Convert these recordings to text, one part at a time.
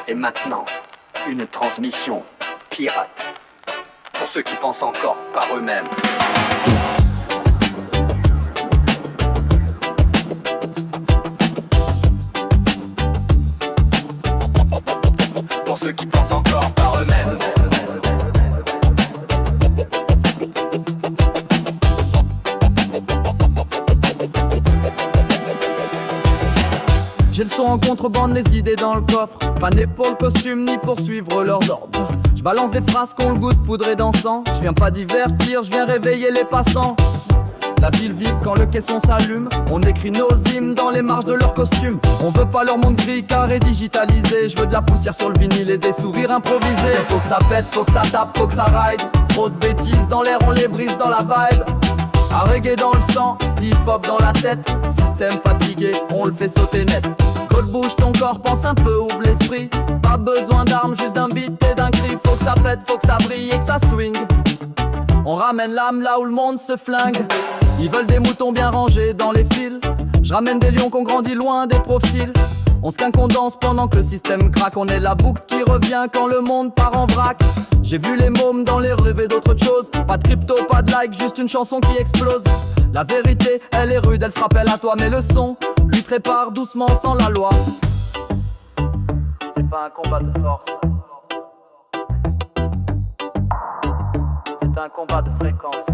Et maintenant, une transmission pirate. Pour ceux qui pensent encore par eux-mêmes. Pour ceux qui pensent encore par eux-mêmes. J'ai le son en contrebande, les idées dans le coffre. Pas né pour le costume ni pour suivre leurs ordres. Je balance des phrases qu'on le goûte poudré d'encens. Je viens pas divertir, je viens réveiller les passants. La ville vibre quand le caisson s'allume. On écrit nos hymnes dans les marges de leurs costumes. On veut pas leur monde gris carré digitalisé. Je veux de la poussière sur le vinyle et des sourires improvisés. Faut que ça pète, faut que ça tape, faut que ça ride. Trop de bêtises dans l'air, on les brise dans la vibe. Un reggae dans le sang, hip-hop dans la tête. Système fatigué, on le fait sauter net. Code bouge ton corps, pense un peu, ouvre l'esprit. Pas besoin d'armes, juste d'un beat et d'un cri. Faut que ça pète, faut que ça brille et que ça swing. On ramène l'âme là où le monde se flingue. Ils veulent des moutons bien rangés dans les fils. Je ramène des lions qu'on grandit loin des profils. On se quinque, on danse pendant que le système craque. On est la boucle qui revient quand le monde part en vrac. J'ai vu les mômes dans les rêves d'autre chose. Pas de crypto, pas de like, juste une chanson qui explose. La vérité, elle est rude, elle se rappelle à toi. Mais le son, lui prépare doucement sans la loi. C'est pas un combat de force. C'est un combat de fréquence.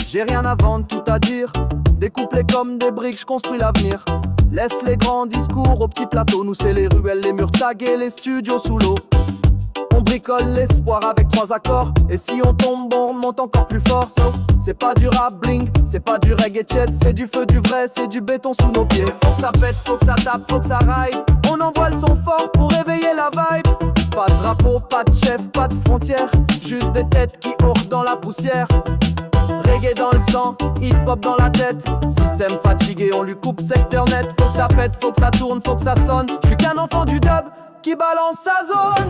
J'ai rien à vendre, tout à dire. Découpe-les comme des briques, je construis l'avenir. Laisse les grands discours au petit plateau. Nous c'est les ruelles, les murs tagués, les studios sous l'eau. On bricole l'espoir avec 3 accords. Et si on tombe, on remonte encore plus fort. C'est pas du rap bling, c'est pas du reggae chet. C'est du feu, du vrai, c'est du béton sous nos pieds. Faut que ça pète, faut que ça tape, faut que ça ride. On envoie le son fort pour réveiller la vibe. Pas de drapeau, pas de chef, pas de frontières. Juste des têtes qui hurlent dans la poussière. Reggae dans le sang, hip-hop dans la tête. Système fatigué, on lui coupe secteur net. Faut que ça pète, faut que ça tourne, faut que ça sonne. Je suis qu'un enfant du dub qui balance sa zone.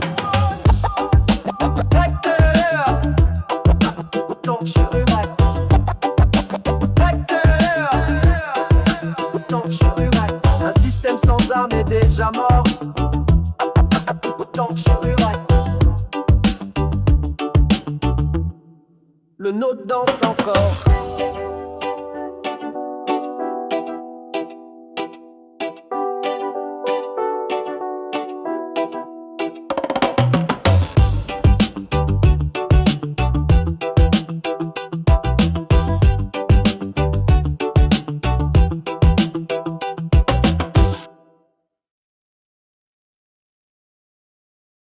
Un système sans âme est déjà mort. Le nôtre danse encore.